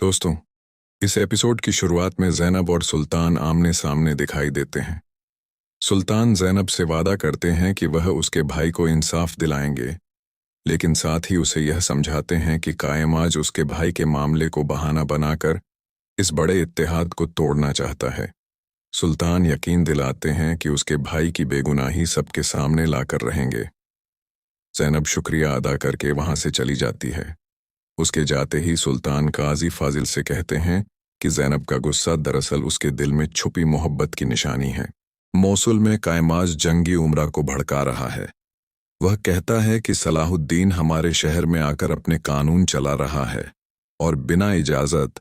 दोस्तों, इस एपिसोड की शुरुआत में ज़ैनब और सुल्तान आमने सामने दिखाई देते हैं। सुल्तान ज़ैनब से वादा करते हैं कि वह उसके भाई को इंसाफ दिलाएंगे, लेकिन साथ ही उसे यह समझाते हैं कि कायमाज उसके भाई के मामले को बहाना बनाकर इस बड़े इत्तेहाद को तोड़ना चाहता है। सुल्तान यकीन दिलाते हैं कि उसके भाई की बेगुनाही सबके सामने लाकर रहेंगे। ज़ैनब शुक्रिया अदा करके वहां से चली जाती है। उसके जाते ही सुल्तान काजी फाजिल से कहते हैं कि ज़ैनब का गुस्सा दरअसल उसके दिल में छुपी मोहब्बत की निशानी है। मोसुल में कायमाज जंगी उमरा को भड़का रहा है। वह कहता है कि सलाहुद्दीन हमारे शहर में आकर अपने कानून चला रहा है और बिना इजाज़त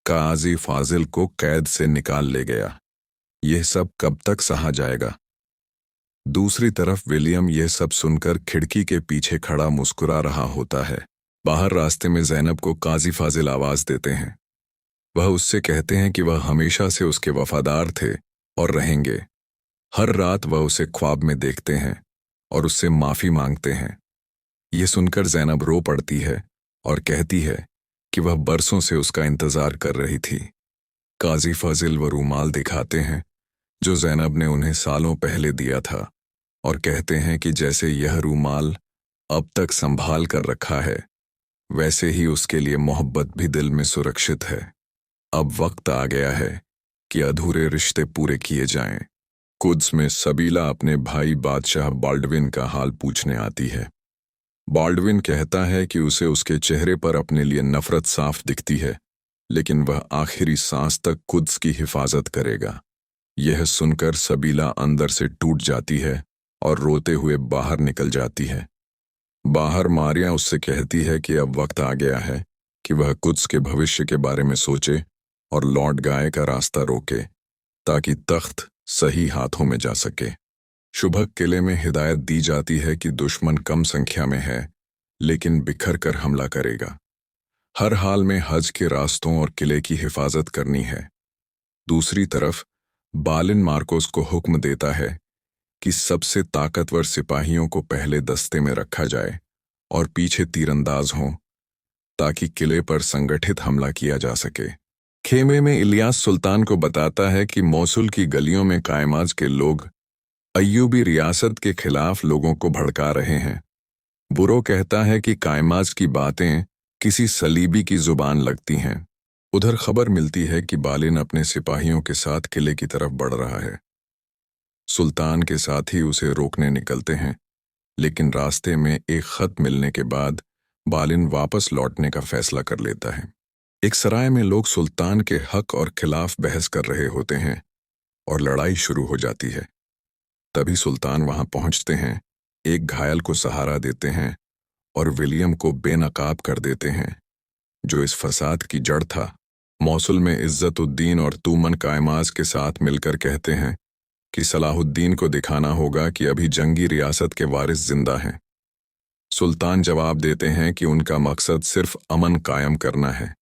काजी फाजिल को कैद से निकाल ले गया। यह सब कब तक सहा जाएगा? दूसरी तरफ विलियम यह सब सुनकर खिड़की के पीछे खड़ा मुस्कुरा रहा होता है। बाहर रास्ते में ज़ैनब को काजी फाजिल आवाज़ देते हैं। वह उससे कहते हैं कि वह हमेशा से उसके वफादार थे और रहेंगे। हर रात वह उसे ख्वाब में देखते हैं और उससे माफ़ी मांगते हैं। ये सुनकर ज़ैनब रो पड़ती है और कहती है कि वह बरसों से उसका इंतज़ार कर रही थी। काजी फाजिल वो रूमाल दिखाते हैं जो ज़ैनब ने उन्हें सालों पहले दिया था और कहते हैं कि जैसे यह रूमाल अब तक संभाल कर रखा है, वैसे ही उसके लिए मोहब्बत भी दिल में सुरक्षित है। अब वक्त आ गया है कि अधूरे रिश्ते पूरे किए जाएं। कुद्स में सबीला अपने भाई बादशाह बाल्डविन का हाल पूछने आती है। बाल्डविन कहता है कि उसे उसके चेहरे पर अपने लिए नफरत साफ दिखती है, लेकिन वह आखिरी सांस तक कुद्स की हिफाजत करेगा। यह सुनकर सबीला अंदर से टूट जाती है और रोते हुए बाहर निकल जाती है। बाहर मारिया उससे कहती है कि अब वक्त आ गया है कि वह कुद्स के भविष्य के बारे में सोचे और लॉर्ड गाय का रास्ता रोके ताकि तख्त सही हाथों में जा सके। शुभक किले में हिदायत दी जाती है कि दुश्मन कम संख्या में है, लेकिन बिखर कर हमला करेगा। हर हाल में हज के रास्तों और किले की हिफाजत करनी है। दूसरी तरफ बालिन मार्कोस को हुक्म देता है कि सबसे ताकतवर सिपाहियों को पहले दस्ते में रखा जाए और पीछे तीरंदाज हों, ताकि किले पर संगठित हमला किया जा सके। खेमे में इलियास सुल्तान को बताता है कि मोसुल की गलियों में कायमाज के लोग अय्यूबी रियासत के खिलाफ लोगों को भड़का रहे हैं। बुरो कहता है कि कायमाज की बातें किसी सलीबी की जुबान लगती हैं। उधर खबर मिलती है कि बालिन अपने सिपाहियों के साथ किले की तरफ बढ़ रहा है। सुल्तान के साथ ही उसे रोकने निकलते हैं, लेकिन रास्ते में एक खत मिलने के बाद बालिन वापस लौटने का फैसला कर लेता है। एक सराय में लोग सुल्तान के हक और खिलाफ बहस कर रहे होते हैं और लड़ाई शुरू हो जाती है। तभी सुल्तान वहां पहुंचते हैं, एक घायल को सहारा देते हैं और विलियम को बेनकाब कर देते हैं, जो इस फसाद की जड़ था। मोसुल में इज्जतुद्दीन और तूमन कायमाज के साथ मिलकर कहते हैं कि सलाहुद्दीन को दिखाना होगा कि अभी जंगी रियासत के वारिस जिंदा हैं। सुल्तान जवाब देते हैं कि उनका मकसद सिर्फ अमन कायम करना है।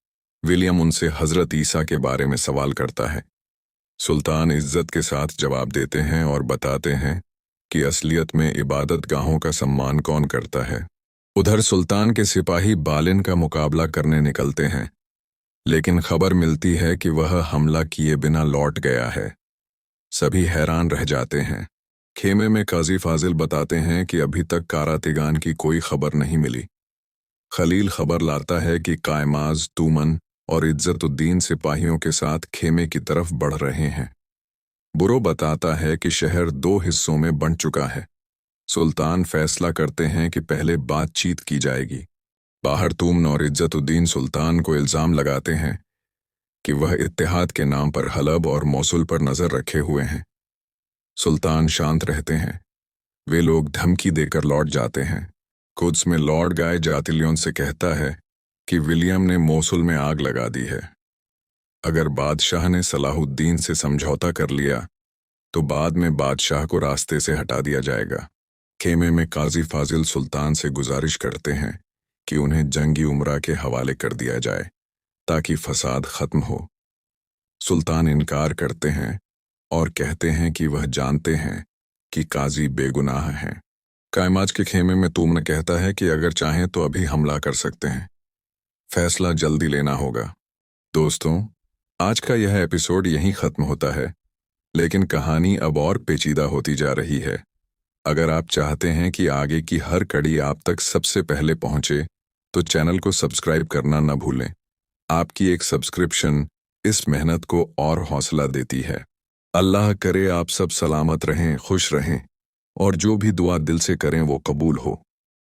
विलियम उनसे हजरत ईसा के बारे में सवाल करता है। सुल्तान इज्जत के साथ जवाब देते हैं और बताते हैं कि असलियत में इबादत गाहों का सम्मान कौन करता है। उधर सुल्तान के सिपाही बालिन का मुकाबला करने निकलते हैं, लेकिन खबर मिलती है कि वह हमला किए बिना लौट गया है। सभी हैरान रह जाते हैं। खेमे में काजी फाजिल बताते हैं कि अभी तक कारातिगान की कोई खबर नहीं मिली। खलील खबर लाता है कि कायमाज, तूमन और इज्जतुद्दीन सिपाहियों के साथ खेमे की तरफ बढ़ रहे हैं। बुरो बताता है कि शहर 2 हिस्सों में बंट चुका है। सुल्तान फैसला करते हैं कि पहले बातचीत की जाएगी। बाहर तूमन और इज्जतुद्दीन सुल्तान को इल्जाम लगाते हैं कि वह इत्तेहाद के नाम पर हलब और मोसुल पर नजर रखे हुए हैं। सुल्तान शांत रहते हैं। वे लोग धमकी देकर लौट जाते हैं। कुद्स में लॉर्ड गाय जातिलियों से कहता है कि विलियम ने मोसुल में आग लगा दी है। अगर बादशाह ने सलाहुद्दीन से समझौता कर लिया तो बाद में बादशाह को रास्ते से हटा दिया जाएगा। खेमे में काजी फाजिल सुल्तान से गुजारिश करते हैं कि उन्हें जंगी उमरा के हवाले कर दिया जाए ताकि फसाद खत्म हो। सुल्तान इनकार करते हैं और कहते हैं कि वह जानते हैं कि काजी बेगुनाह हैं। कायमाज के खेमे में तूमन कहता है कि अगर चाहें तो अभी हमला कर सकते हैं, फैसला जल्दी लेना होगा। दोस्तों, आज का यह एपिसोड यहीं ख़त्म होता है, लेकिन कहानी अब और पेचीदा होती जा रही है। अगर आप चाहते हैं कि आगे की हर कड़ी आप तक सबसे पहले पहुंचे, तो चैनल को सब्सक्राइब करना न भूलें। आपकी एक सब्सक्रिप्शन इस मेहनत को और हौसला देती है। अल्लाह करे आप सब सलामत रहें, खुश रहें, और जो भी दुआ दिल से करें वो कबूल हो।